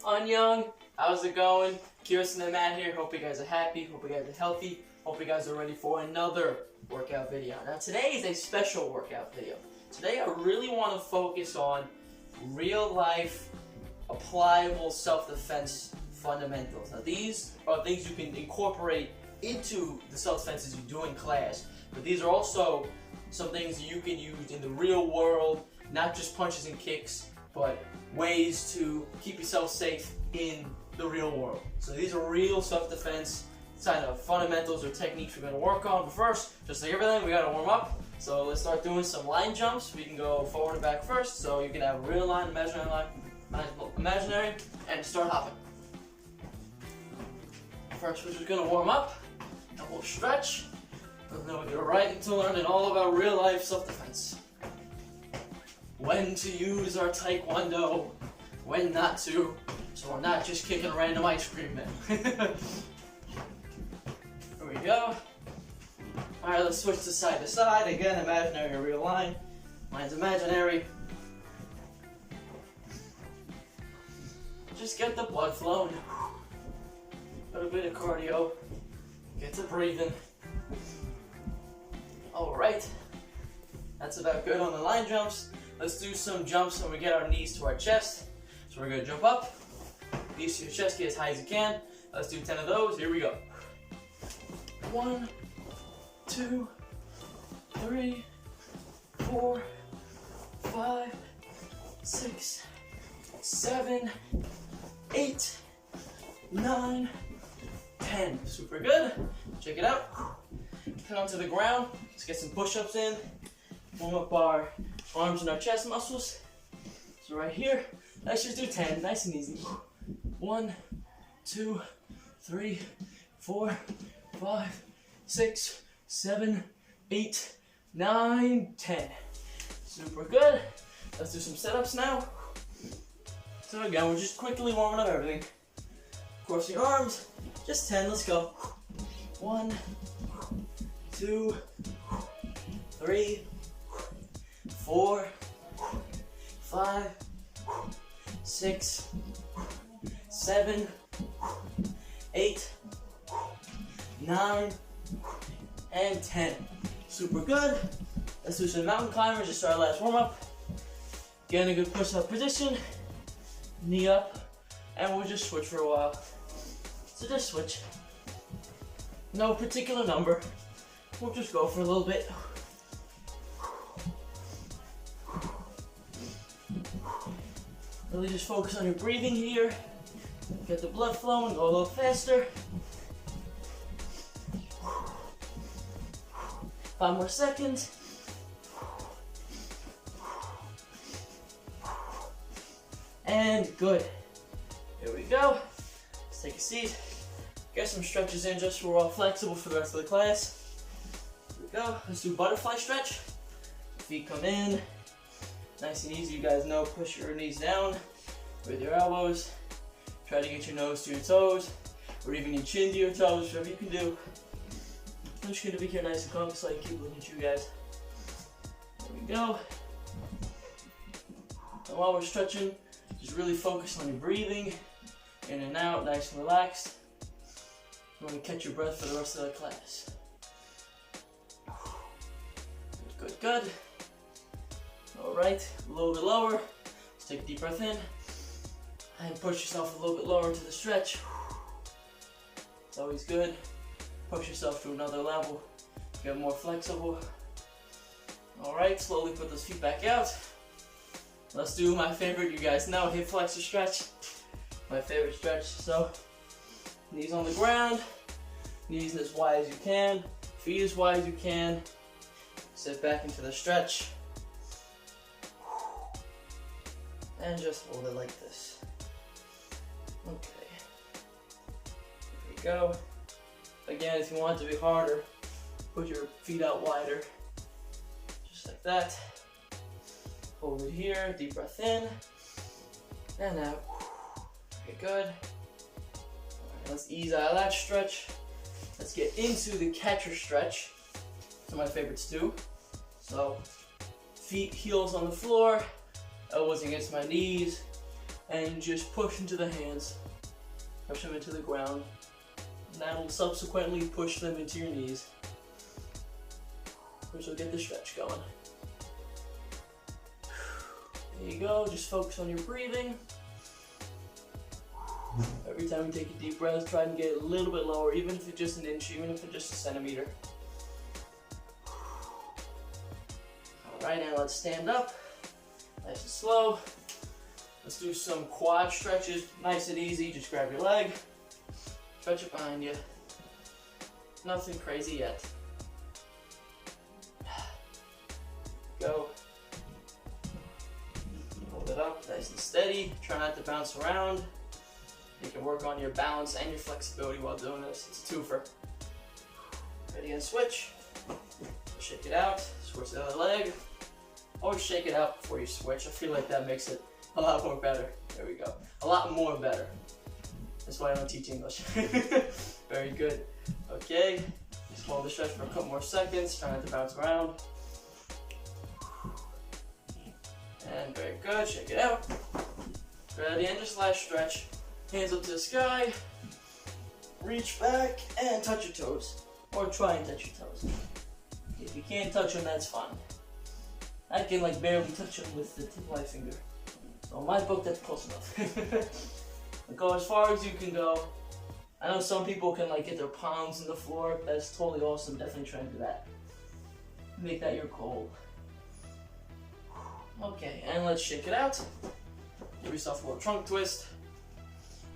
Annyeong, how's it going? Kyosanim here. Hope you guys are happy, hope you guys are healthy, hope you guys are ready for another workout video. Now today is a special workout video. Today I really want to focus on real life, applicable self-defense fundamentals. Now these are things you can incorporate into the self-defenses you do in class, but these are also some things you can use in the real world, not just punches and kicks, but ways to keep yourself safe in the real world. So these are real self-defense kind of fundamentals or techniques we're going to work on. But first, just like everything, we got to warm up. So let's start doing some line jumps. We can go forward and back first. So you can have a real line, imaginary, and start hopping. First, we're just going to warm up, and we'll stretch, and then we'll get right into learning all about real life self-defense. When to use our Taekwondo, when not to, so we're not just kicking random ice cream men. Here we go. Alright, let's switch to side. Again, imaginary or real line. Mine's imaginary. Just get the blood flowing. A little bit of cardio. Get to breathing. Alright. That's about good on the line jumps. Let's do some jumps when we get our knees to our chest. So we're going to jump up, knees to your chest, get as high as you can. Let's do 10 of those. Here we go. 1, 2, 3, 4, 5, 6, 7, 8, 9, 10. Super good. Check it out. Get onto the ground. Let's get some push-ups in. Warm up our arms and our chest muscles. So right here, let's just do 10, nice and easy. 1, 2, 3, 4, 5, 6, 7, 8, 9, 10. Super good. Let's do some sit-ups now. So again, we're just quickly warming up everything. Cross your arms, just 10, let's go. 1, 2, 3, 4, 5, 6, 7, 8, 9, and 10. Super good. Let's do some mountain climbers, just our last warm up. Get in a good push up position, knee up, and we'll just switch for a while. So just switch. No particular number. We'll just go for a little bit. Really just focus on your breathing here. Get the blood flowing, go a little faster. 5 more seconds. And good. Here we go. Let's take a seat. Get some stretches in just so we're all flexible for the rest of the class. Here we go. Let's do butterfly stretch. Feet come in. Nice and easy, you guys know, push your knees down with your elbows. Try to get your nose to your toes, or even your chin to your toes, whatever you can do. I'm just gonna be here nice and calm so I can keep looking at you guys. There we go. And while we're stretching, just really focus on your breathing, in and out, nice and relaxed. You wanna catch your breath for the rest of the class. Good, good. Alright, a little bit lower. Let's take a deep breath in. And push yourself a little bit lower into the stretch. It's always good. Push yourself to another level. Get more flexible. Alright, slowly put those feet back out. Let's do my favorite, you guys know, hip flexor stretch. My favorite stretch. So, knees on the ground. Knees as wide as you can. Feet as wide as you can. Sit back into the stretch. And just hold it like this. Okay. There we go. Again, if you want it to be harder, put your feet out wider. Just like that. Hold it here, deep breath in. And out. Okay, good. Alright, let's ease out of that stretch. Let's get into the catcher stretch. Those are my favorites too. So, feet, heels on the floor. Elbows against my knees. and just push into the hands, push them into the ground. And that will subsequently push them into your knees, which will get the stretch going. There you go, just focus on your breathing. Every time you take a deep breath, try and get a little bit lower, even if it's just an inch, even if it's just a centimeter. Alright, now let's stand up, nice and slow. Let's do some quad stretches, nice and easy. Just grab your leg, stretch it behind you. Nothing crazy yet. Go. Hold it up, nice and steady. Try not to bounce around. You can work on your balance and your flexibility while doing this. It's a twofer. Ready and switch. Shake it out, switch the other leg. Always shake it out before you switch. I feel like that makes it a lot more better. There we go. A lot more better. That's why I don't teach English. Very good. Okay, just hold the stretch for a couple more seconds. Try not to bounce around. And very good. Shake it out. Ready, and just last stretch. Hands up to the sky. Reach back and touch your toes. Or try and touch your toes. If you can't touch them, that's fine. I can like barely touch them with the tip of my finger. So in my book, that's close enough. Go as far as you can go. I know some people can like get their palms in the floor. That's totally awesome. Definitely try and do that. Make that your goal. Okay, and let's shake it out. Give yourself a little trunk twist.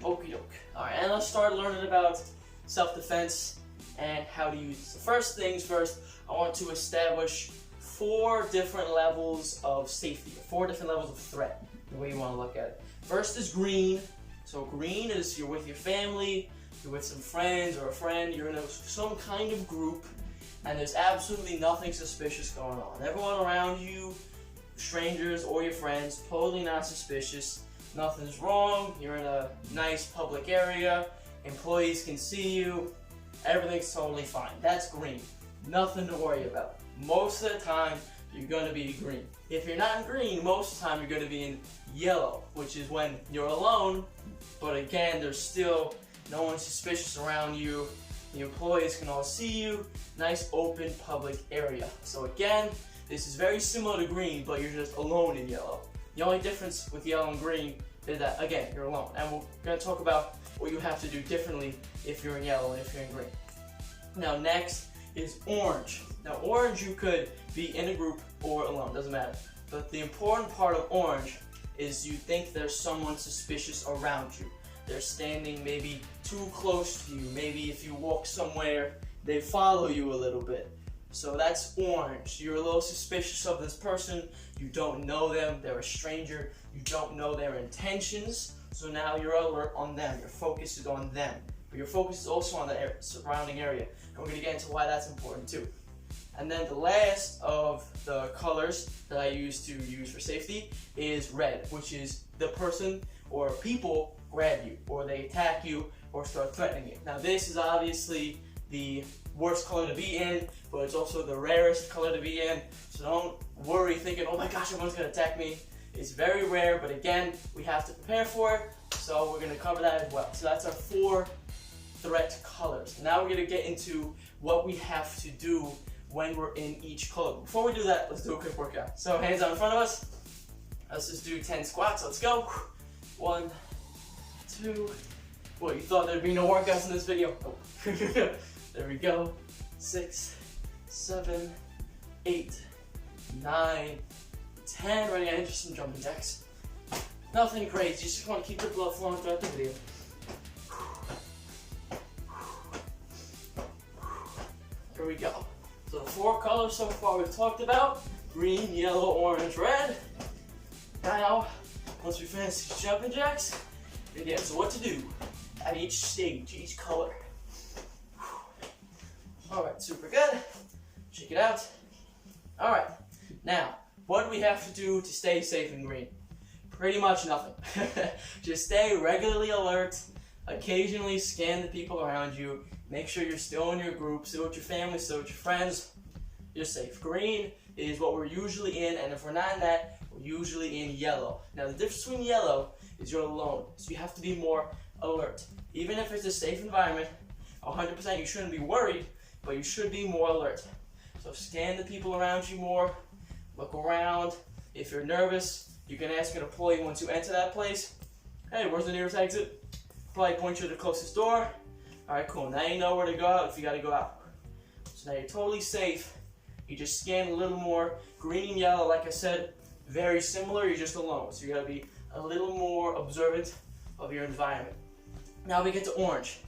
Okie doke. Alright, and let's start learning about self-defense and how to use it. So first things first, I want to establish 4 different levels of safety, 4 different levels of threat, the way you want to look at it. First is green. So green is you're with your family, you're with some friends or a friend, you're in some kind of group, and there's absolutely nothing suspicious going on. Everyone around you, strangers or your friends, totally not suspicious. Nothing's wrong. You're in a nice public area. Employees can see you. Everything's totally fine. That's green. Nothing to worry about. Most of the time, you're going to be green. If you're not in green, most of the time you're going to be in yellow, which is when you're alone, but again, there's still no one suspicious around you. The employees can all see you. Nice open public area. So again, this is very similar to green, but you're just alone in yellow. The only difference with yellow and green is that, again, you're alone. And we're going to talk about what you have to do differently if you're in yellow and if you're in green. Now next is orange. Now orange, you could be in a group or alone, doesn't matter. But the important part of orange is you think there's someone suspicious around you. They're standing maybe too close to you. Maybe if you walk somewhere, they follow you a little bit. So that's orange. You're a little suspicious of this person. You don't know them. They're a stranger. You don't know their intentions. So now you're alert on them. Your focus is on them. But your focus is also on the surrounding area. And we're going to get into why that's important too. And then the last of the colors that I use for safety is red, which is the person or people grab you, or they attack you, or start threatening you. Now this is obviously the worst color to be in, but it's also the rarest color to be in. So don't worry thinking, oh my gosh, everyone's gonna attack me. It's very rare, but again, we have to prepare for it. So we're gonna cover that as well. So that's our 4 threat colors. Now we're gonna get into what we have to do when we're in each color. Before we do that, let's do a quick workout. So hands out in front of us. Let's just do 10 squats. Let's go. 1, 2. Well, you thought there'd be no workouts in this video? Oh. There we go. 6, 7, 8, 9, 10. Ready? I hit some jumping jacks. Nothing crazy. You just want to keep the blood flowing throughout the video. Here we go. So the 4 colors so far we've talked about: green, yellow, orange, red. Now, once we finish these jumping jacks, again, so what to do at each stage, each color. Alright, super good. Shake it out. Alright, now, what do we have to do to stay safe in green? Pretty much nothing. Just stay regularly alert, occasionally scan the people around you, make sure you're still in your group, still with your family, still with your friends. You're safe. Green is what we're usually in, and if we're not in that, we're usually in yellow. Now the difference between yellow is you're alone. So you have to be more alert. Even if it's a safe environment, 100% you shouldn't be worried, but you should be more alert. So scan the people around you more, look around. If you're nervous, you can ask an employee once you enter that place, hey, where's the nearest exit? Probably point you to the closest door. Alright, cool. Now you know where to go out if you gotta go out. So now you're totally safe. You just scan a little more. Green and yellow, like I said, very similar, you're just alone. So you gotta be a little more observant of your environment. Now we get to orange.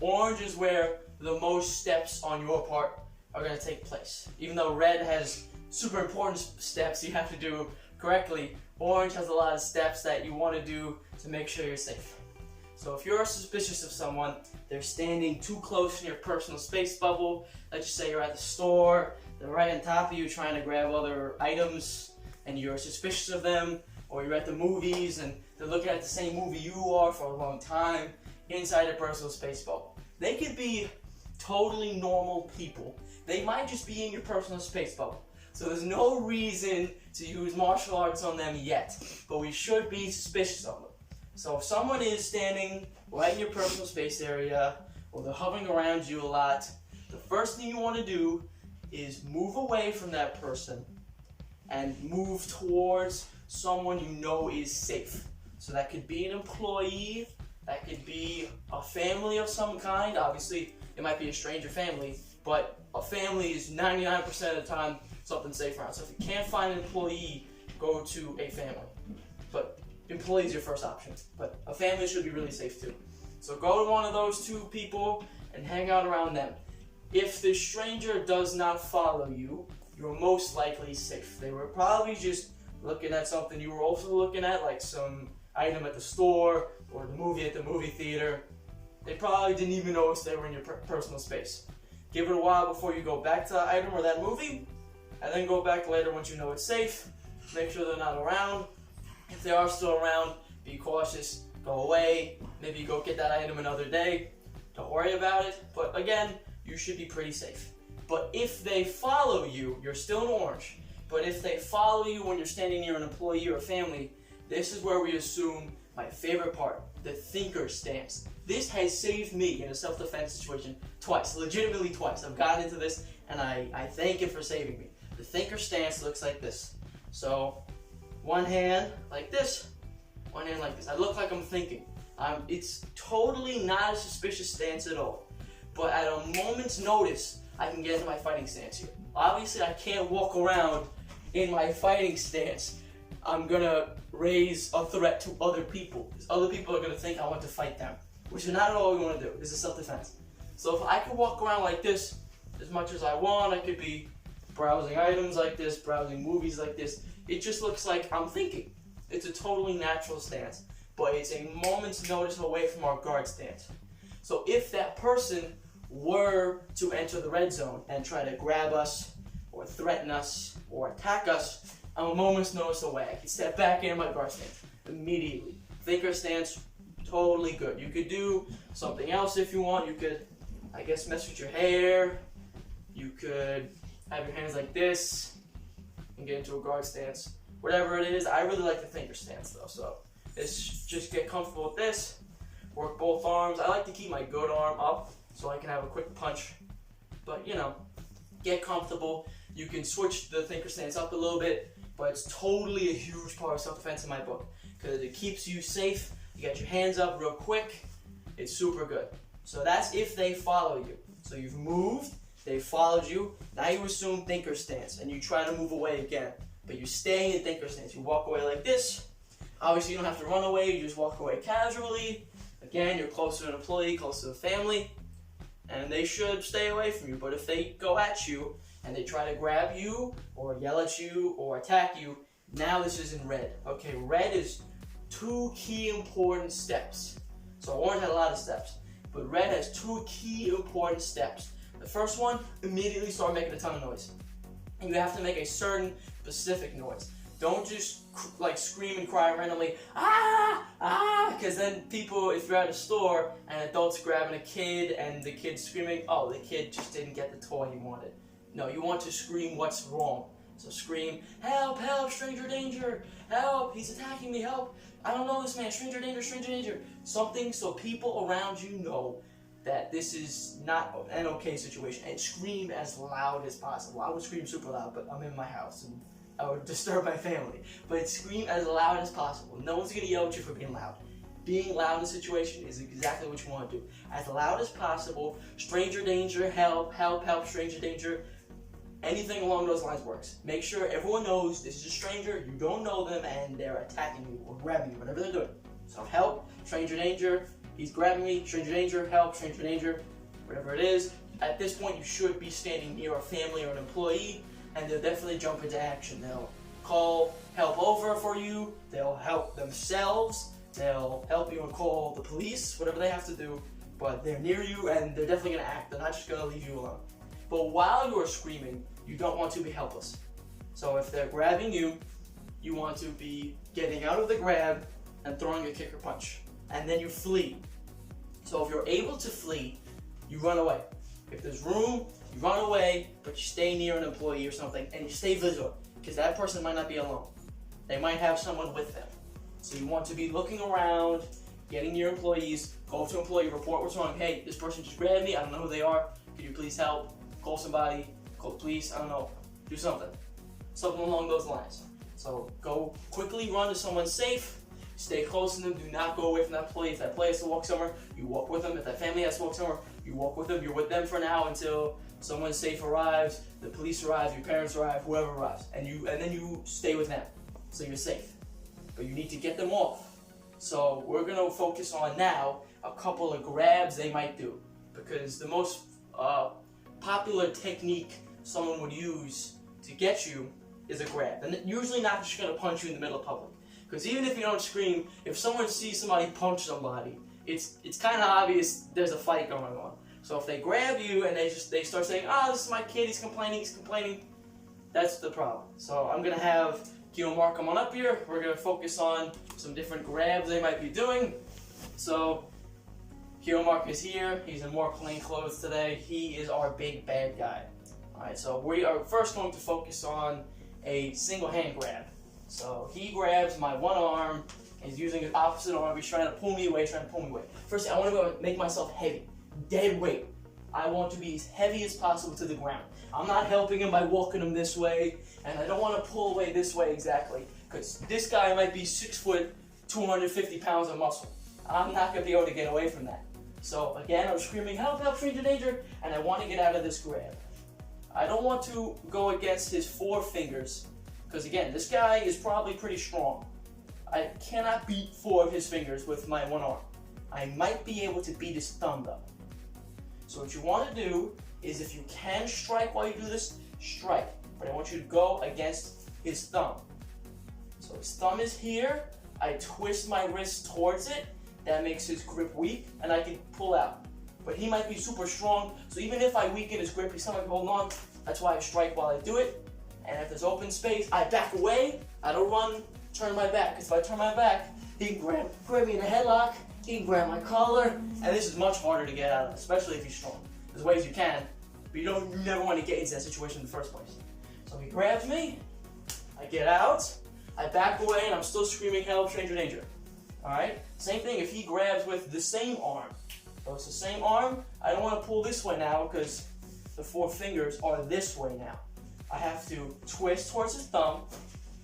Orange is where the most steps on your part are gonna take place. Even though red has super important steps you have to do correctly, orange has a lot of steps that you wanna do to make sure you're safe. So if you're suspicious of someone, they're standing too close in your personal space bubble, let's just say you're at the store, they're right on top of you trying to grab other items, and you're suspicious of them, or you're at the movies and they're looking at the same movie you are for a long time, inside their personal space bubble. They could be totally normal people. They might just be in your personal space bubble. So there's no reason to use martial arts on them yet, but we should be suspicious of them. So if someone is standing right in your personal space area, or they're hovering around you a lot, the first thing you want to do is move away from that person and move towards someone you know is safe. So that could be an employee, that could be a family of some kind. Obviously, it might be a stranger family, but a family is 99% of the time something safe around. So if you can't find an employee, go to a family. But employee is your first option, but a family should be really safe too. So go to one of those two people and hang out around them. If the stranger does not follow you, you're most likely safe. They were probably just looking at something you were also looking at, like some item at the store or the movie at the movie theater. They probably didn't even notice they were in your personal space. Give it a while before you go back to that item or that movie, and then go back later once you know it's safe. Make sure they're not around. If they are still around, be cautious, go away, maybe go get that item another day. Don't worry about it, but again, you should be pretty safe. But if they follow you, you're still in orange, but if they follow you when you're standing near an employee or a family, this is where we assume my favorite part, the thinker stance. This has saved me in a self-defense situation twice, legitimately twice. I've gotten into this and I thank it for saving me. The thinker stance looks like this. So, one hand like this, one hand like this. I look like I'm thinking. It's totally not a suspicious stance at all. But at a moment's notice, I can get into my fighting stance here. Obviously, I can't walk around in my fighting stance. I'm gonna raise a threat to other people. Because other people are gonna think I want to fight them, which is not at all what we wanna do. This is self-defense. So if I could walk around like this as much as I want, I could be browsing items like this, browsing movies like this. It just looks like I'm thinking. It's a totally natural stance, but it's a moment's notice away from our guard stance. So if that person were to enter the red zone and try to grab us, or threaten us, or attack us, I'm a moment's notice away. I can step back into my guard stance immediately. Thinker stance, totally good. You could do something else if you want. You could, I guess, mess with your hair. You could have your hands like this and get into a guard stance. Whatever it is, I really like the thinker stance though. So it's just get comfortable with this. Work both arms. I like to keep my good arm up so I can have a quick punch. But you know, get comfortable. You can switch the thinker stance up a little bit, but it's totally a huge part of self-defense in my book because it keeps you safe. You get your hands up real quick. It's super good. So that's if they follow you. So you've moved, they followed you. Now you assume thinker stance and you try to move away again, but you stay in thinker stance. You walk away like this. Obviously, you don't have to run away. You just walk away casually. Again, you're close to an employee, close to a family, and they should stay away from you. But if they go at you and they try to grab you or yell at you or attack you, now this is in red. Okay, red is two key important steps. So orange had a lot of steps, but red has two key important steps. The first one, immediately start making a ton of noise. And you have to make a certain specific noise. Don't just like scream and cry randomly, because then people, if you're at a store and adults grabbing a kid and the kid's screaming, oh, the kid just didn't get the toy he wanted. No, you want to scream what's wrong. So scream, help, help, stranger danger, help, he's attacking me, help, I don't know this man, stranger danger, stranger danger. Something so people around you know that this is not an okay situation, and scream as loud as possible. I would scream super loud, but I'm in my house and I would disturb my family. But scream as loud as possible. No one's gonna yell at you for being loud. Being loud in a situation is exactly what you want to do. As loud as possible, stranger danger, help, help, help, stranger danger. Anything along those lines works. Make sure everyone knows this is a stranger, you don't know them, and they're attacking you or grabbing you, whatever they're doing. So help, stranger danger, he's grabbing me, stranger danger, help, stranger danger, whatever it is. At this point, you should be standing near a family or an employee, and they'll definitely jump into action. They'll call help over for you, they'll help themselves, they'll help you and call the police, whatever they have to do, but they're near you and they're definitely gonna act. They're not just gonna leave you alone. But while you're screaming, you don't want to be helpless. So if they're grabbing you, you want to be getting out of the grab and throwing a kick or punch. And then you flee. So if you're able to flee, you run away. If there's room, you run away, but you stay near an employee or something, and you stay vigilant, because that person might not be alone. They might have someone with them. So you want to be looking around, getting near employees, go to employee, report what's wrong. Hey, this person just grabbed me, I don't know who they are, can you please help? Call somebody, call the police, I don't know, do something. Something along those lines. So go quickly run to someone safe, stay close to them, do not go away from that employee. If that employee has to walk somewhere, you walk with them. If that family has to walk somewhere, you walk with them. You're with them for now until someone safe arrives, the police arrive, your parents arrive, whoever arrives. And then you stay with them, so you're safe. But you need to get them off. So we're gonna focus on now a couple of grabs they might do, because the most popular technique someone would use to get you is a grab. And usually not just gonna punch you in the middle of public. Because even if you don't scream, if someone sees somebody punch somebody, it's kind of obvious there's a fight going on. So if they grab you and they start saying, oh, this is my kid, he's complaining, that's the problem. So I'm gonna have Kyo Mark come on up here. We're gonna focus on some different grabs they might be doing. So Kyo Mark is here. He's in more plain clothes today. He is our big bad guy. Alright, so we are first going to focus on a single hand grab. So he grabs my one arm, and he's using his opposite arm. He's trying to pull me away, First, I want to go make myself heavy, dead weight. I want to be as heavy as possible to the ground. I'm not helping him by walking him this way, and I don't want to pull away this way exactly, because this guy might be 6 foot, 250 pounds of muscle. I'm not going to be able to get away from that. So again, I'm screaming, help, help, stranger danger, and I want to get out of this grab. I don't want to go against his 4 fingers, because again, this guy is probably pretty strong. I cannot beat 4 of his fingers with my one arm. I might be able to beat his thumb though. So what you want to do is, if you can strike while you do this, strike. But I want you to go against his thumb. So his thumb is here, I twist my wrist towards it, that makes his grip weak, and I can pull out. But he might be super strong, so even if I weaken his grip, he's still gonna hold on. That's why I strike while I do it. And if there's open space, I back away. I don't run, turn my back. Because if I turn my back, he can grab me in a headlock, he can grab my collar, and this is much harder to get out of, especially if he's strong. There's ways you can, but you never want to get into that situation in the first place. So he grabs me, I get out, I back away, and I'm still screaming, help, stranger danger. Alright? Same thing if he grabs with the same arm. So it's the same arm. I don't want to pull this way now because the 4 fingers are this way now. I have to twist towards his thumb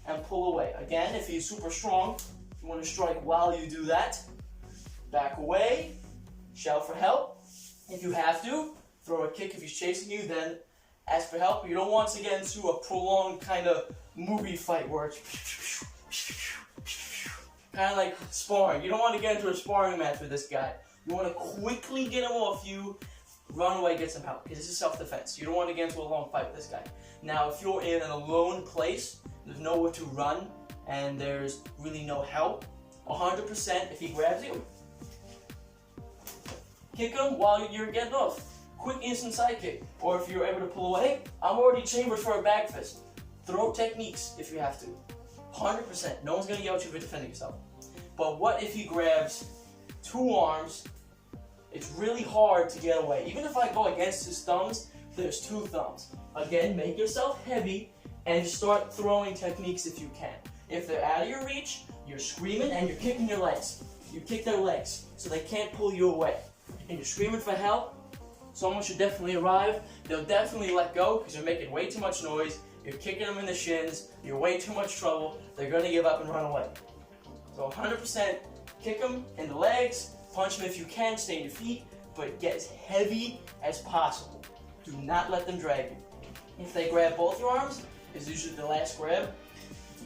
and pull away. Again, if he's super strong, you want to strike while you do that. Back away, shout for help. If you have to, throw a kick if he's chasing you, then ask for help. You don't want to get into a prolonged kind of movie fight where it's kind of like sparring. You don't want to get into a sparring match with this guy. You want to quickly get him off you, run away, get some help, because this is self-defense. You don't want to get into a long fight with this guy. Now, if you're in an alone place, there's nowhere to run, and there's really no help, 100% if he grabs you, kick him while you're getting off. Quick instant side kick. Or if you're able to pull away, I'm already chambered for a back fist. Throw techniques if you have to. 100%. No one's going to yell at you for defending yourself. But what if he grabs 2 arms? It's really hard to get away. Even if I go against his thumbs, there's 2 thumbs. Again, make yourself heavy. and start throwing techniques if you can. If they're out of your reach, you're screaming and you're kicking your legs. You kick their legs so they can't pull you away. And you're screaming for help. Someone should definitely arrive. They'll definitely let go because you're making way too much noise. You're kicking them in the shins. You're way too much trouble. They're going to give up and run away. So 100% kick them in the legs. Punch them if you can. Stay on your feet. But get as heavy as possible. Do not let them drag you. If they grab both your arms, is usually the last grab.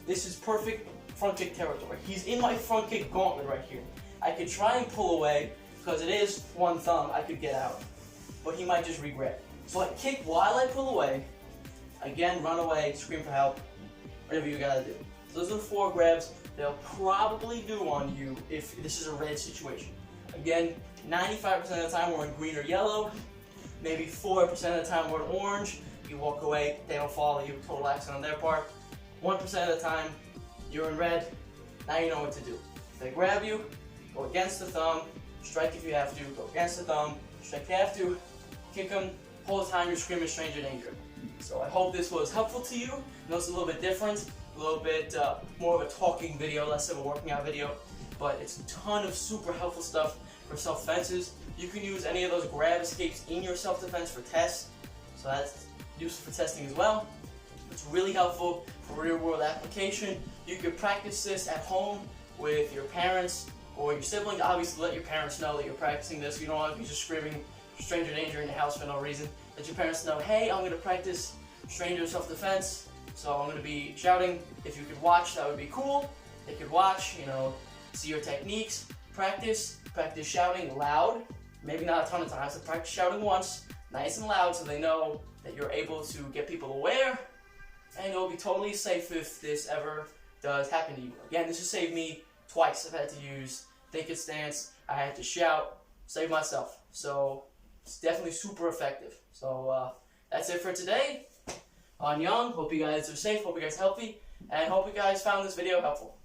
This is perfect front kick territory. He's in my front kick gauntlet right here. I could try and pull away because it is one thumb. I could get out. But he might just re-grab. So I kick while I pull away. Again, run away, scream for help, whatever you gotta do. So those are the 4 grabs they'll probably do on you if this is a red situation. Again, 95% of the time we're in green or yellow. Maybe 4% of the time we're in orange. You walk away, they don't follow you, total accident on their part. 1% of the time you're in red, now you know what to do. If they grab you, go against the thumb, strike if you have to, go against the thumb, strike if you have to, kick them, whole time you're screaming stranger danger. So I hope this was helpful to you. I know it's a little bit different, a little bit more of a talking video, less of a working out video, but it's a ton of super helpful stuff for self-defenses. You can use any of those grab escapes in your self-defense for tests, so that's useful for testing as well. It's really helpful for real-world application. You can practice this at home with your parents or your siblings. Obviously, let your parents know that you're practicing this. You don't want to be just screaming stranger danger in your house for no reason. Let your parents know, hey, I'm going to practice stranger self-defense, so I'm going to be shouting. If you could watch, that would be cool. They could watch, see your techniques, practice shouting loud, maybe not a ton of times, but practice shouting once, nice and loud, so they know that you're able to get people aware, and you'll be totally safe if this ever does happen to you. Again, this has saved me twice. I've had to use think it stance, I had to shout, save myself. So it's definitely super effective. So that's it for today. On Young, hope you guys are safe, hope you guys are healthy, and hope you guys found this video helpful.